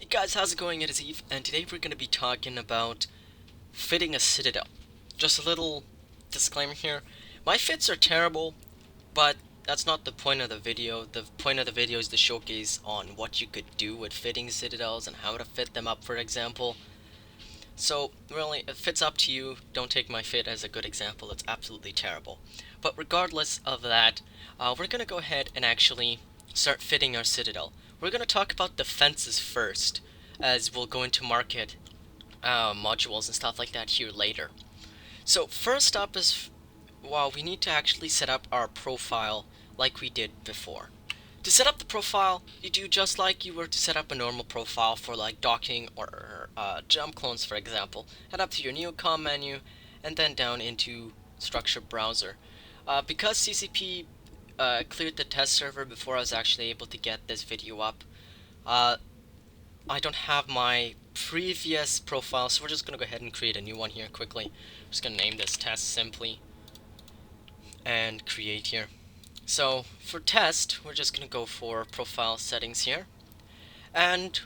Hey guys, how's it going? It is Eve, and today we're going to be talking about fitting a citadel. Just a little disclaimer here. My fits are terrible, but that's not the point of the video. The point of the video is to showcase on what you could do with fitting citadels and how to fit them up, for example. So, really, if it's up to you. Don't take my fit as a good example. It's absolutely terrible. But regardless of that, we're going to go ahead and actually start fitting our citadel. We're going to talk about defenses first, as we'll go into market modules and stuff like that here later. So first up is, well, we need to actually set up our profile like we did before. To set up the profile, you do just like you were to set up a normal profile for like docking or jump clones, for example. Head up to your neocom menu and then down into structure browser. Because CCP cleared the test server before I was actually able to get this video up, I don't have my previous profile, so we're just going to go ahead and create a new one here quickly. I'm just going to name this test simply and create here. So for test, we're just going to go for profile settings here. And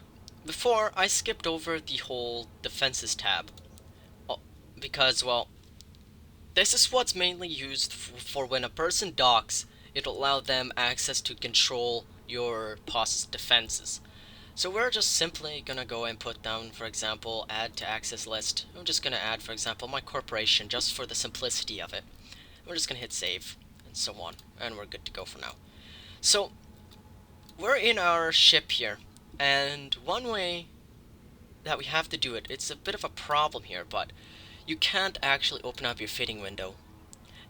before, I skipped over the whole defenses tab because, well, this is what's mainly used for when a person docks. It'll allow them access to control your post's defenses. So we're just simply gonna go and put down, for example, add to access list. I'm just gonna add, for example, my corporation just for the simplicity of it. We're just gonna hit save and so on, and we're good to go for now. So we're in our ship here, and one way that we have to do it, it's a bit of a problem here, but you can't actually open up your fitting window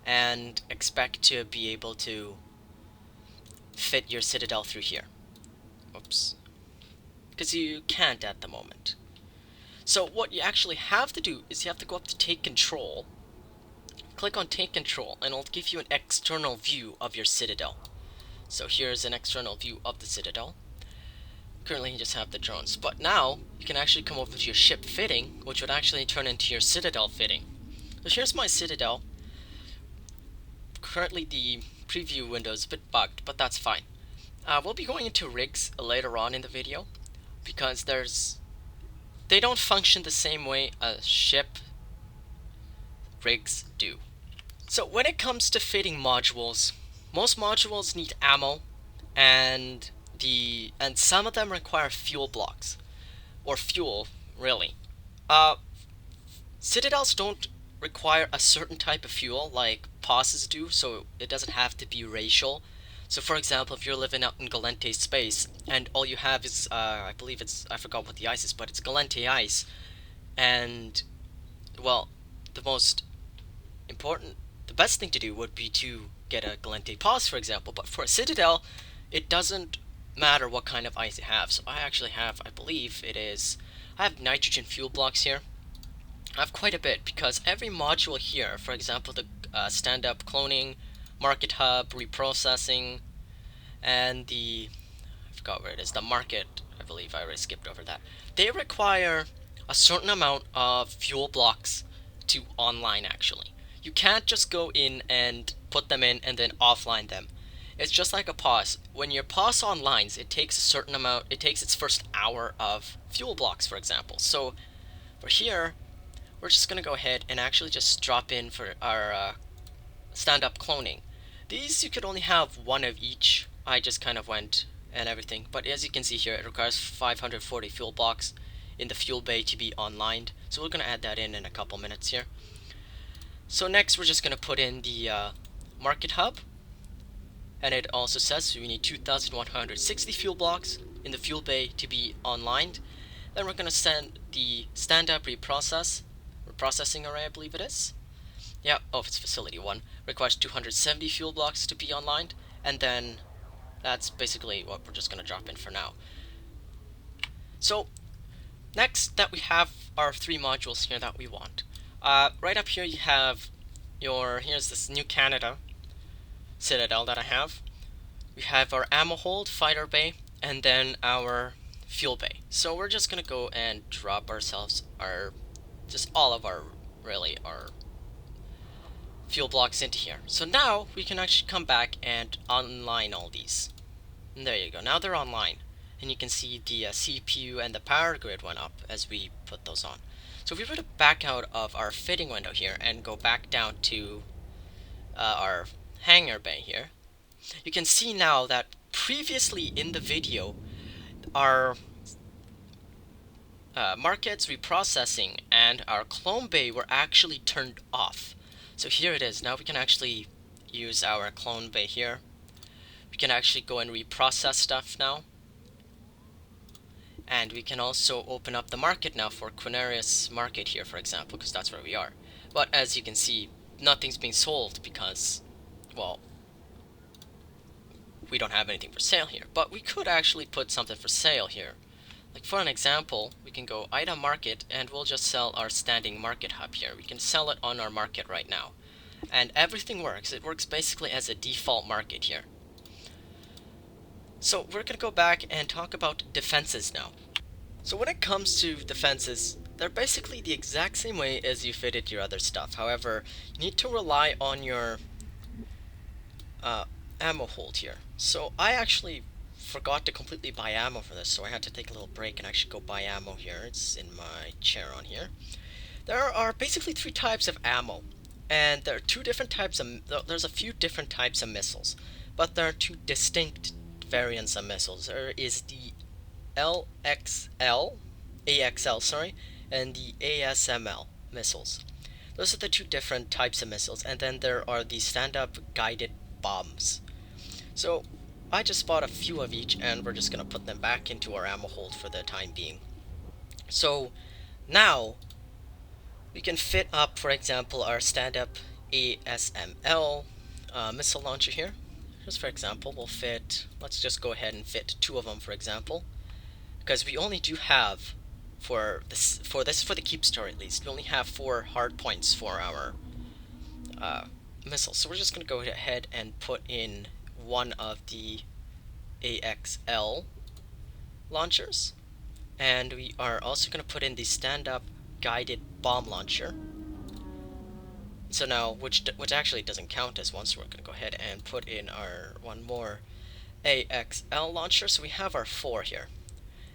and expect to be able to fit your citadel through here. Oops. Because you can't at the moment. So what you actually have to do is you have to go up to take control, click on take control, and it'll give you an external view of your citadel. So here's an external view of the citadel. Currently you just have the drones, but now you can actually come over to your ship fitting, which would actually turn into your citadel fitting. So here's my citadel. Currently the preview window is a bit bugged, but that's fine. We'll be going into rigs later on in the video, because they don't function the same way a ship rigs do. So when it comes to fitting modules, most modules need ammo, and some of them require fuel blocks, or fuel, really. Citadels don't require a certain type of fuel like POSs do, so it doesn't have to be racial. So for example, if you're living out in Galente space and all you have is, I believe I forgot what the ice is, but it's Galente ice, and, well, the best thing to do would be to get a Galente POS, for example, but for a Citadel, it doesn't matter what kind of ice you have. So I actually have, I have nitrogen fuel blocks here. I have quite a bit, because every module here, for example, the stand-up cloning, market hub, reprocessing, and I forgot where it is, the market, I believe I already skipped over that. They require a certain amount of fuel blocks to online, actually. You can't just go in and put them in and then offline them. It's just like a POS. When your POS onlines, it takes a certain amount, it takes its first hour of fuel blocks, for example. So for here, we're just going to go ahead and actually just drop in for our stand-up cloning. These you could only have one of each. I just kind of went and everything, but as you can see here, it requires 540 fuel blocks in the fuel bay to be online. So we're going to add that in a couple minutes here. So next we're just going to put in the market hub, and it also says we need 2,160 fuel blocks in the fuel bay to be online. Then we're going to send the stand-up reprocessing array, I believe it is. Yeah, it's facility 1. Requires 270 fuel blocks to be online, and then that's basically what we're just going to drop in for now. So next that we have our 3 modules here that we want. Right up here you have here's this New Canada Citadel that I have. We have our ammo hold, fighter bay, and then our fuel bay. So we're just going to go and drop ourselves all of our fuel blocks into here. So now we can actually come back and online all these. And there you go. Now they're online. and you can see the CPU and the power grid went up as we put those on. So if we were to back out of our fitting window here and go back down to our hangar bay here, you can see now that previously in the video, our markets reprocessing and our clone bay were actually turned off. So here it is. Now we can actually use our clone bay here. We can actually go and reprocess stuff now. And we can also open up the market now for Quinarius market here, for example, because that's where we are. But as you can see, nothing's being sold because, well, we don't have anything for sale here. But we could actually put something for sale here. Like for an example, we can go item market and we'll just sell our standing market hub here. We can sell it on our market right now. And everything works. It works basically as a default market here. So we're going to go back and talk about defenses now. So when it comes to defenses, they're basically the exact same way as you fitted your other stuff. However, you need to rely on your ammo hold here. So I actually forgot to completely buy ammo for this, so I had to take a little break and actually go buy ammo here. It's in my chair on here. There are basically 3 types of ammo, and there are 2 different types of, there's a few different types of missiles, but there are 2 distinct variants of missiles. There is the AXL, sorry, and the ASML missiles. Those are the 2 different types of missiles, and then there are the stand-up guided bombs. So I just bought a few of each, and we're just going to put them back into our ammo hold for the time being. So now we can fit up, for example, our stand-up ASML missile launcher here. Just for example, we'll fit, let's just go ahead and fit 2 of them, for example, because we only do have, for the keep story at least, we only have 4 hard points for our missiles. So we're just going to go ahead and put in one of the AXL launchers, and we are also going to put in the stand-up guided bomb launcher. So now, which actually doesn't count as one, so we're going to go ahead and put in our one more AXL launcher. So we have our 4 here,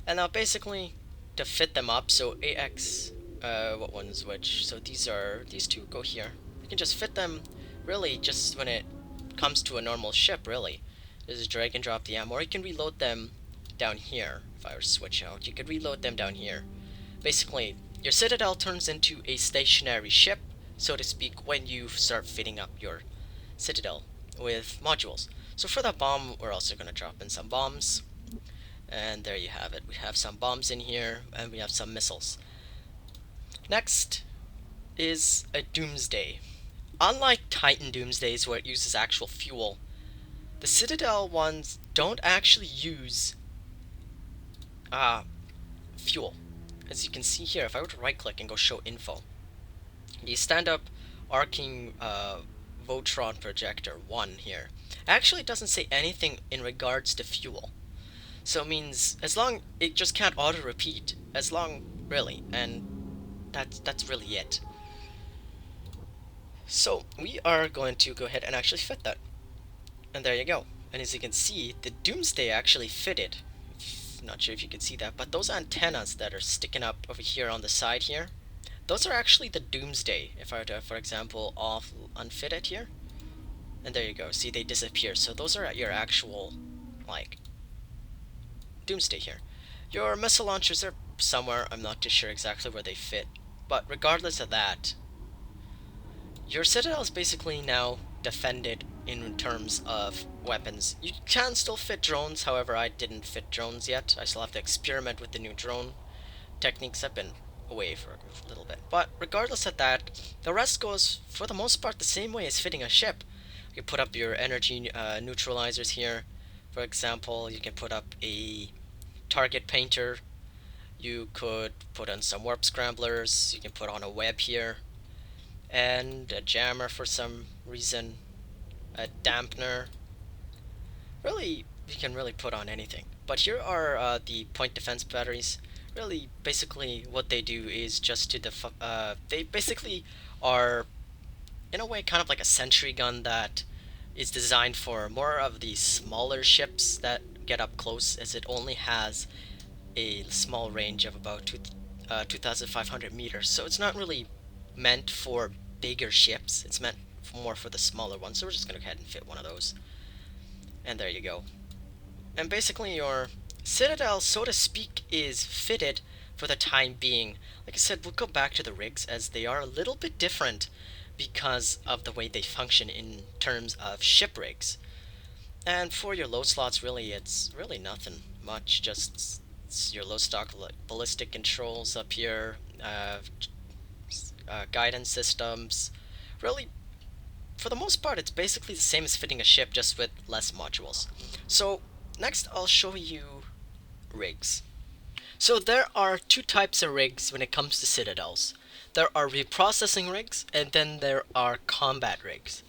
and now basically to fit them up, so what one's which? So these 2 go here. You can just fit them really just when it comes to a normal ship, really. Just drag and drop the ammo, or you can reload them down here. If I were to switch out, you could reload them down here. Basically, your Citadel turns into a stationary ship, so to speak, when you start fitting up your Citadel with modules. So for that bomb, we're also going to drop in some bombs. And there you have it. We have some bombs in here, and we have some missiles. Next is a Doomsday. Unlike Titan Doomsdays, where it uses actual fuel, the Citadel ones don't actually use fuel. As you can see here, if I were to right click and go show info, the stand-up arcing Votron projector 1 here actually doesn't say anything in regards to fuel. So it means as long it just can't auto repeat, as long really, and that's really it. So we are going to go ahead and actually fit that. And there you go. And as you can see, the Doomsday actually fitted. Not sure if you can see that, but those antennas that are sticking up over here on the side here, those are actually the Doomsday. If I were to, for example, unfit it here, and there you go. See, they disappear. So those are your actual, like, Doomsday here. Your missile launchers are somewhere. I'm not too sure exactly where they fit, but regardless of that, your Citadel is basically now defended in terms of weapons. You can still fit drones, however I didn't fit drones yet. I still have to experiment with the new drone techniques. I've been away for a little bit. But regardless of that, the rest goes for the most part the same way as fitting a ship. You put up your energy neutralizers here. For example, you can put up a target painter. You could put on some warp scramblers. You can put on a web here, and a jammer for some reason, a dampener. Really, you can really put on anything. But here are the point defense batteries. Really, basically, what they do is just to they basically are, in a way, kind of like a sentry gun that is designed for more of the smaller ships that get up close, as it only has a small range of about 2,500 meters. So it's not really meant for bigger ships. It's meant more for the smaller ones. So we're just gonna go ahead and fit one of those. And there you go. And basically your Citadel, so to speak, is fitted for the time being. Like I said, we'll go back to the rigs as they are a little bit different because of the way they function in terms of ship rigs. And for your low slots, really, it's really nothing much. Just your low stock ballistic controls up here, guidance systems. Really, for the most part, it's basically the same as fitting a ship, just with less modules. So next, I'll show you rigs. So there are two types of rigs when it comes to Citadels. There are reprocessing rigs, and then there are combat rigs.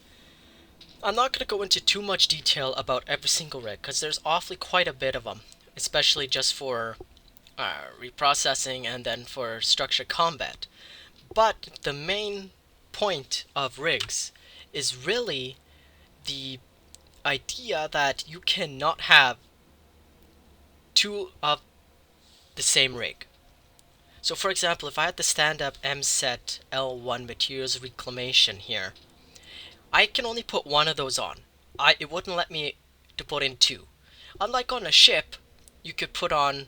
I'm not going to go into too much detail about every single rig, because there's awfully quite a bit of them, especially just for reprocessing and then for structured combat. But the main point of rigs is really the idea that you cannot have two of the same rig. So for example, if I had the stand-up MSET L1 materials reclamation here, I can only put one of those on. It wouldn't let me to put in two. Unlike on a ship, you could put on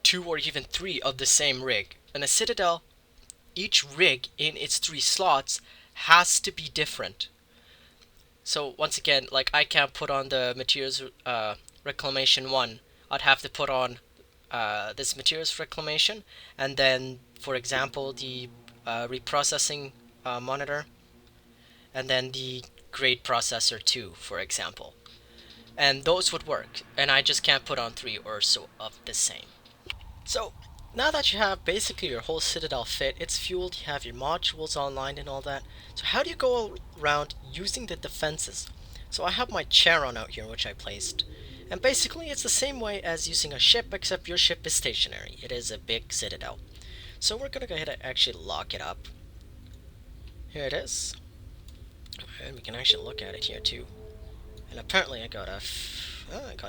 two or even three of the same rig. In a Citadel, each rig in its three slots has to be different. So once again, like I can't put on the materials reclamation 1. I'd have to put on this materials reclamation, and then for example the reprocessing monitor, and then the grade processor 2, for example. And those would work, and I just can't put on 3 or so of the same. So now that you have basically your whole Citadel fit, it's fueled, you have your modules online and all that. So how do you go around using the defenses? So I have my Charon out here, which I placed. And basically it's the same way as using a ship, except your ship is stationary. It is a big Citadel. So we're going to go ahead and actually lock it up. Here it is. And we can actually look at it here too. And apparently I got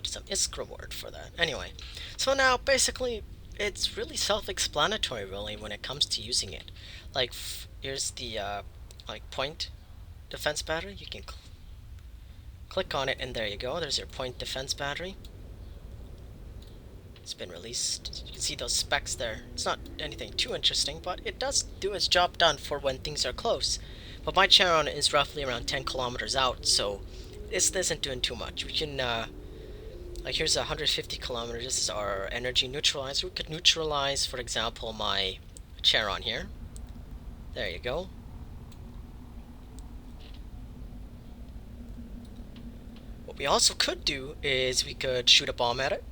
some ISK reward for that. Anyway, so now basically it's really self-explanatory really when it comes to using it. Like here's the like point defense battery. You can click on it and there you go. There's your point defense battery. It's been released. You can see those specs there. It's not anything too interesting, but it does do its job done for when things are close. But my Charon is roughly around 10 kilometers out, so this isn't doing too much. We can, like here's 150 kilometers, this is our energy neutralizer. We could neutralize, for example, my Charon here. There you go. What we also could do is we could shoot a bomb at it,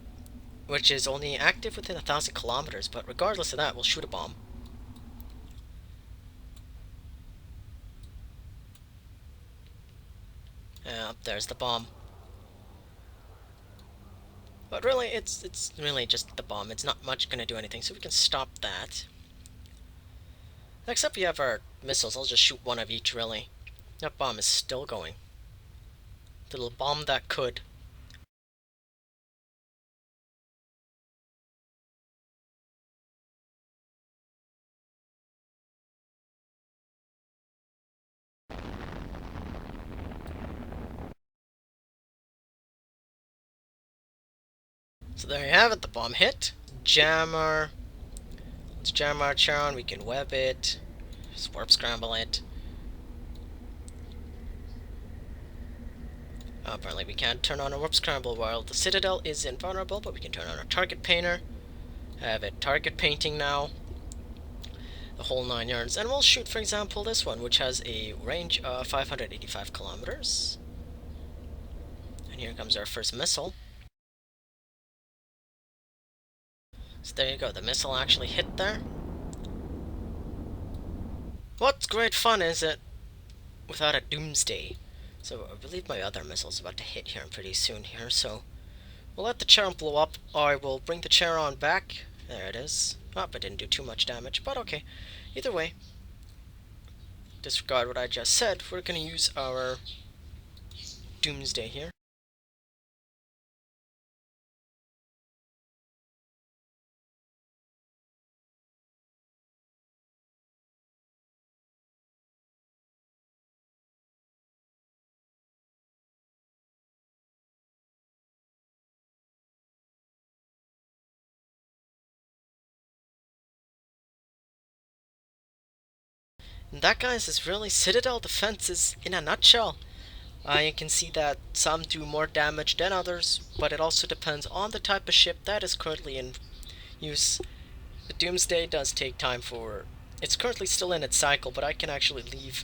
which is only active within 1,000 kilometers, but regardless of that, we'll shoot a bomb. There's the bomb. But really, it's really just the bomb. It's not much gonna do anything, so we can stop that. Next up, we have our missiles. I'll just shoot one of each, really. That bomb is still going. The little bomb that could. So there you have it, the bomb hit. Jammer. Let's jam our Charon, we can web it. Just warp scramble it. Apparently we can't turn on a warp scramble while the Citadel is invulnerable, but we can turn on our target painter. Have it target painting now. The whole 9 yards. And we'll shoot, for example, this one, which has a range of 585 kilometers. And here comes our first missile. So there you go, the missile actually hit there. What's great fun is it without a doomsday? So I believe my other missile's about to hit here pretty soon here, so we'll let the Charon blow up. I will bring the Charon back. There it is. Oh, it didn't do too much damage, but okay. Either way, disregard what I just said. We're going to use our doomsday here. And that, guys, is really Citadel Defenses in a nutshell. You can see that some do more damage than others, but it also depends on the type of ship that is currently in use. The Doomsday does take time for... It's currently still in its cycle, but I can actually leave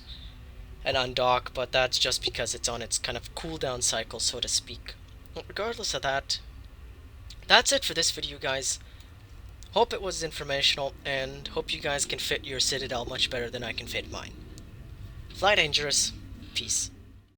and undock, but that's just because it's on its kind of cooldown cycle, so to speak. But regardless of that, that's it for this video, guys. Hope it was informational, and hope you guys can fit your Citadel much better than I can fit mine. Fly dangerous. Peace.